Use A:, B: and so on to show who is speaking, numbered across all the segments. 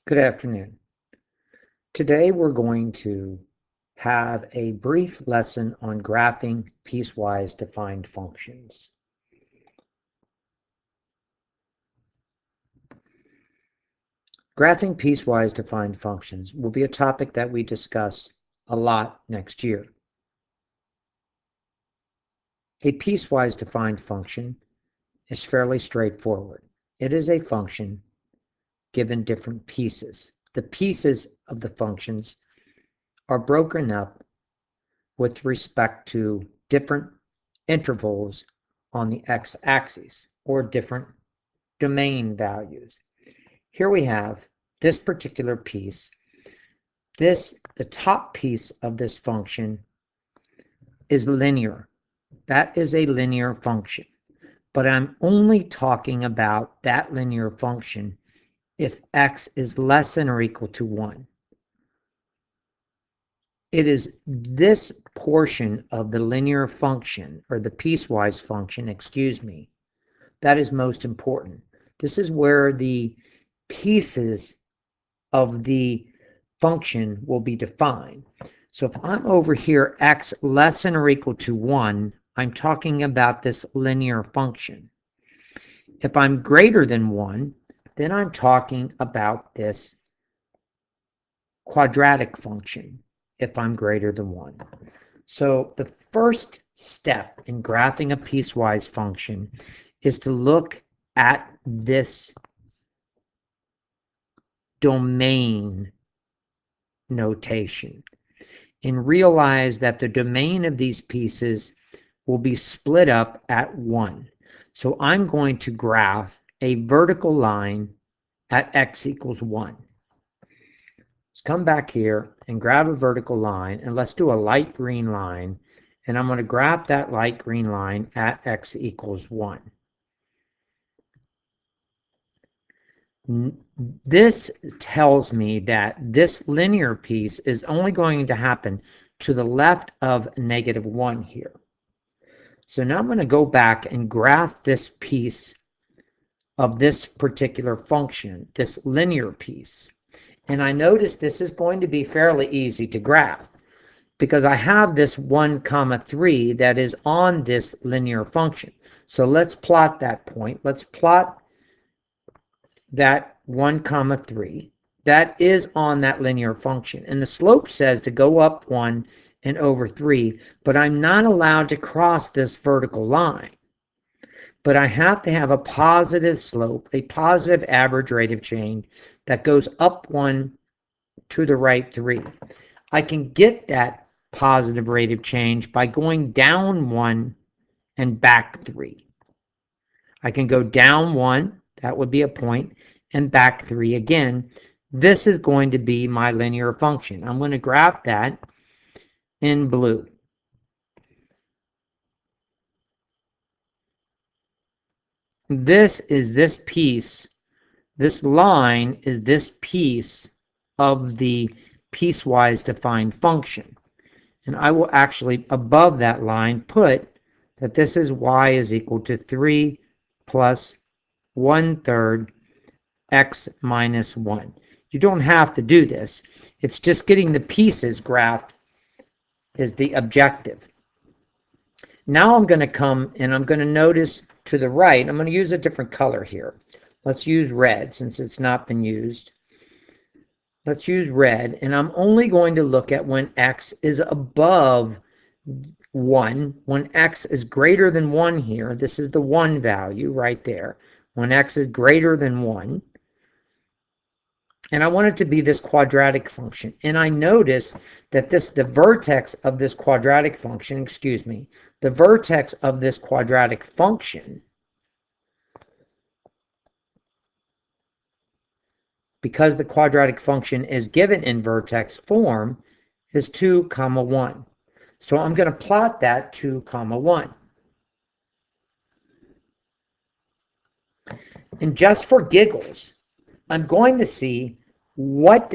A: Good afternoon. Today we're going to have a brief lesson on graphing piecewise defined functions. Graphing piecewise defined functions will be a topic that we discuss a lot next year. A piecewise defined function is fairly straightforward. It is a function given different pieces. The pieces of the functions are broken up with respect to different intervals on the x-axis or different domain values. Here we have this particular piece. The top piece of this function is linear. That is a linear function. But I'm only talking about that linear function if x is less than or equal to 1. It is this portion of the linear function, or the piecewise function, that is most important. This is where the pieces of the function will be defined. So if I'm over here, x less than or equal to 1, I'm talking about this linear function. If I'm greater than 1, then I'm talking about this quadratic function if I'm greater than 1. So the first step in graphing a piecewise function is to look at this domain notation and realize that the domain of these pieces will be split up at 1. So I'm going to graph a vertical line at x equals 1. Let's come back here and grab a vertical line, and let's do a light green line, and I'm going to graph that light green line at x equals 1. This tells me that this linear piece is only going to happen to the left of -1 here. So now I'm going to go back and graph this piece of this particular function, this linear piece. And I notice this is going to be fairly easy to graph because I have this 1, 3 that is on this linear function. So let's plot that point. Let's plot that 1, 3. That is on that linear function. And the slope says to go up 1 and over 3, but I'm not allowed to cross this vertical line. But I have to have a positive slope, a positive average rate of change that goes up 1 to the right 3. I can get that positive rate of change by going down 1 and back 3. I can go down 1, that would be a point, and back 3 again. This is going to be my linear function. I'm going to graph that in blue. This is this piece. This line is this piece of the piecewise defined function. And I will actually, above that line, put that this is y is equal to 3 plus 1/3 x minus 1. You don't have to do this. It's just getting the pieces graphed is the objective. Now I'm going to come and I'm going to notice to the right, I'm going to use a different color here. Let's use red since it's not been used. Let's use red, and I'm only going to look at when x is above 1. When x is greater than 1 here, this is the 1 value right there. When x is greater than 1, and I want it to be this quadratic function. And I notice that the vertex of this quadratic function, the vertex of this quadratic function, because the quadratic function is given in vertex form, is 2, 1. So I'm going to plot that 2, 1. And just for giggles, I'm going to see what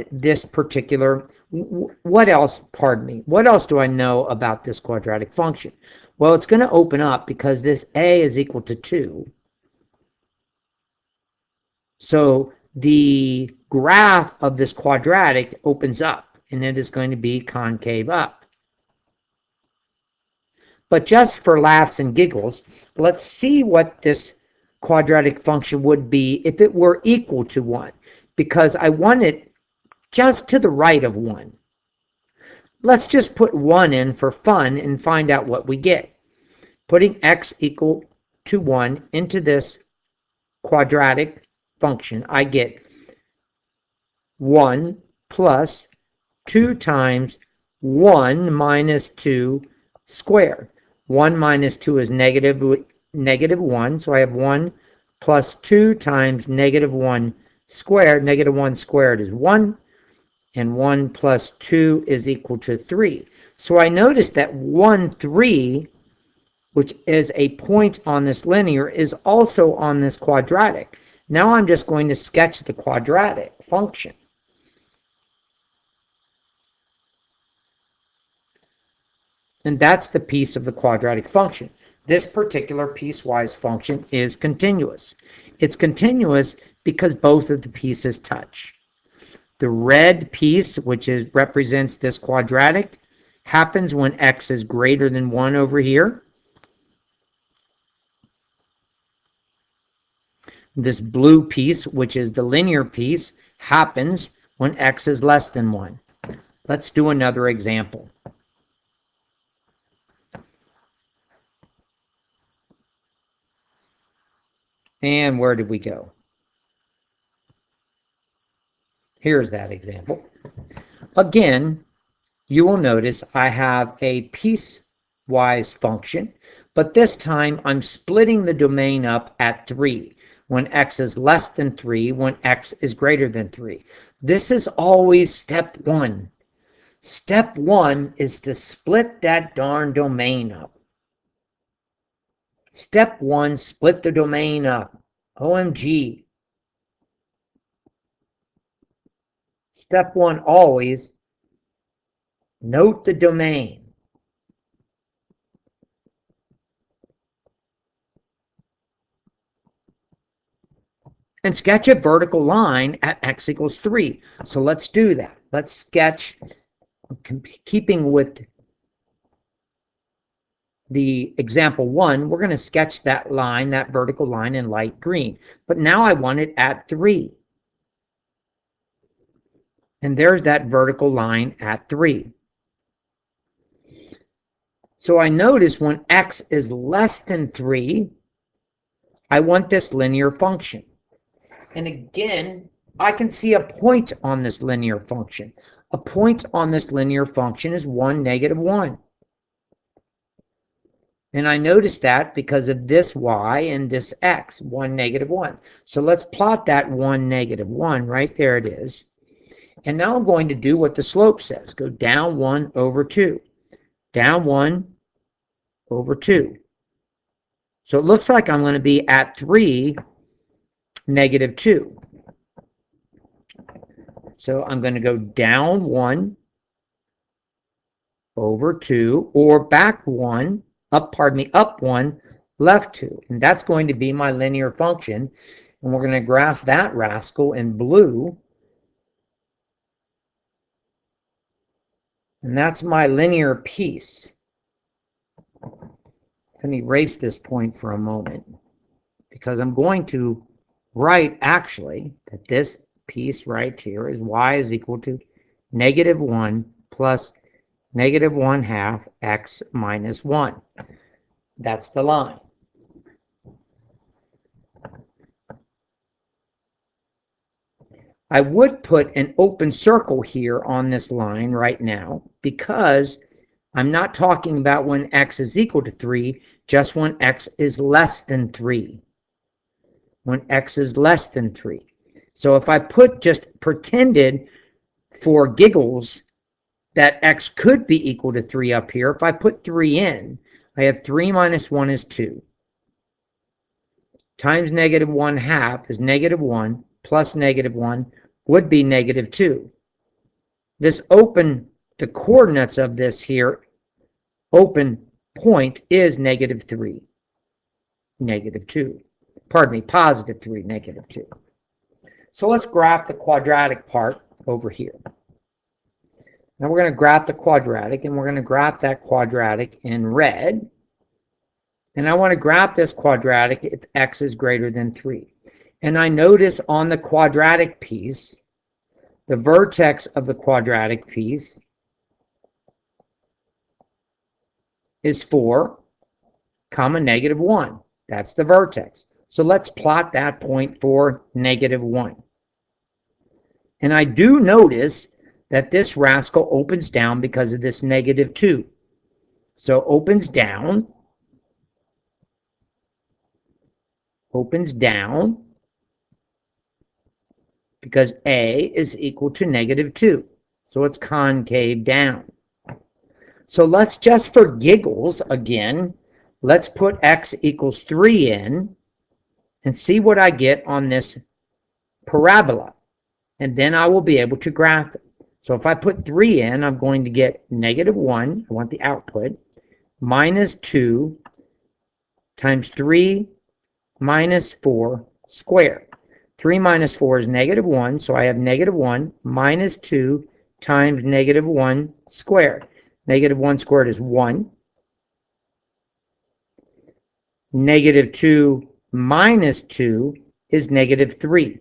A: else do I know about this quadratic function? Well, it's going to open up because this a is equal to 2. So the graph of this quadratic opens up, and it is going to be concave up. But just for laughs and giggles, let's see what this quadratic function would be if it were equal to 1, because I want it just to the right of 1. Let's just put 1 in for fun and find out what we get. Putting x equal to 1 into this quadratic function, I get 1 plus 2 times 1 minus 2 squared. 1 minus 2 is negative 1, so I have 1 plus 2 times negative 1 squared. Negative 1 squared is 1, and 1 plus 2 is equal to 3. So I notice that 1, 3, which is a point on this linear, is also on this quadratic. Now I'm just going to sketch the quadratic function. And that's the piece of the quadratic function. This particular piecewise function is continuous. It's continuous because both of the pieces touch. The red piece, which represents this quadratic, happens when x is greater than 1 over here. This blue piece, which is the linear piece, happens when x is less than 1. Let's do another example. And where did we go? Here's that example. Again, you will notice I have a piecewise function, but this time I'm splitting the domain up at 3, when x is less than 3, when x is greater than 3. This is always step 1. Step 1 is to split that darn domain up. Step 1, split the domain up. OMG. Step 1, always note the domain. And sketch a vertical line at x equals 3. So let's do that. Let's sketch, keeping with the example 1, we're going to sketch that line, that vertical line, in light green. But now I want it at 3. And there's that vertical line at 3. So I notice when x is less than 3, I want this linear function. And again, I can see a point on this linear function. A point on this linear function is 1, negative 1. And I notice that because of this y and this x, 1, negative 1. So let's plot that 1, negative 1. Right there it is. And now I'm going to do what the slope says. Go down 1 over 2. Down 1 over 2. So it looks like I'm going to be at 3, negative 2. So I'm going to go down 1 over 2, or back 1, up 1, left 2. And that's going to be my linear function. And we're going to graph that rascal in blue. And that's my linear piece. Let me erase this point for a moment, because I'm going to write actually that this piece right here is y is equal to negative 1 plus negative 1/2 x minus 1. That's the line. I would put an open circle here on this line right now, because I'm not talking about when x is equal to 3, just when x is less than 3. When x is less than 3. So if I just pretended for giggles that x could be equal to 3 up here, if I put 3 in, I have 3 minus 1 is 2. Times negative 1/2 is negative 1, plus negative 1 would be negative 2. The coordinates of this here, open point, is negative 3, negative 2. Pardon me, positive 3, negative 2. So let's graph the quadratic part over here. Now we're going to graph the quadratic, and we're going to graph that quadratic in red. And I want to graph this quadratic if x is greater than 3. And I notice on the quadratic piece, the vertex of the quadratic piece is 4, comma, negative 1. That's the vertex. So let's plot that point for negative 1. And I do notice that this rascal opens down because of this negative 2. So opens down, because A is equal to negative 2. So it's concave down. So let's just for giggles again, let's put x equals 3 in and see what I get on this parabola. And then I will be able to graph it. So if I put 3 in, I'm going to get negative 1, I want the output, minus 2 times 3 minus 4 squared. 3 minus 4 is negative 1, so I have negative 1 minus 2 times negative 1 squared. Negative 1 squared is 1. Negative 2 minus 2 is negative 3.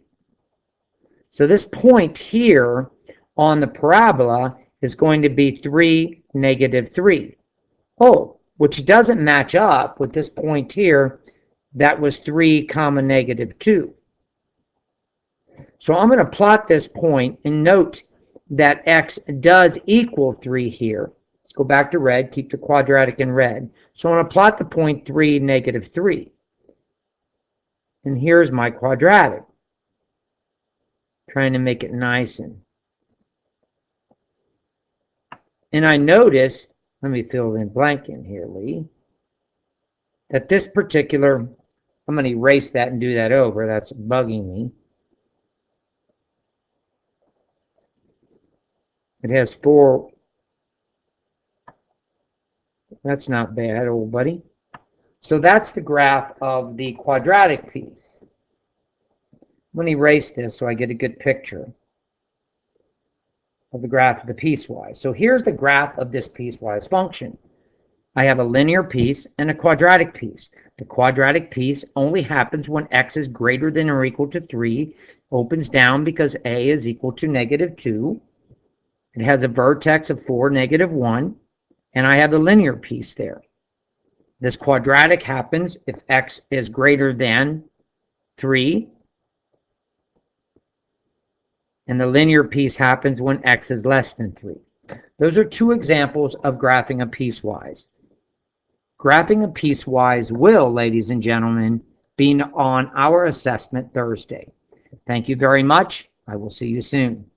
A: So this point here on the parabola is going to be 3, negative 3. Oh, which doesn't match up with this point here. That was 3, comma, negative 2. So I'm going to plot this point and note that x does equal 3 here. Let's go back to red, keep the quadratic in red. So I'm going to plot the point 3, negative 3. And here's my quadratic. Trying to make it nice. And I notice, let me fill in blank in here, Lee, that this particular, I'm going to erase that and do that over. That's bugging me. It has 4. That's not bad, old buddy. So that's the graph of the quadratic piece. I'm going to erase this so I get a good picture of the graph of the piecewise. So here's the graph of this piecewise function. I have a linear piece and a quadratic piece. The quadratic piece only happens when x is greater than or equal to 3, opens down because a is equal to negative 2. It has a vertex of 4, negative 1, and I have the linear piece there. This quadratic happens if x is greater than 3, and the linear piece happens when x is less than 3. Those are 2 examples of graphing a piecewise. Graphing a piecewise will, ladies and gentlemen, be on our assessment Thursday. Thank you very much. I will see you soon.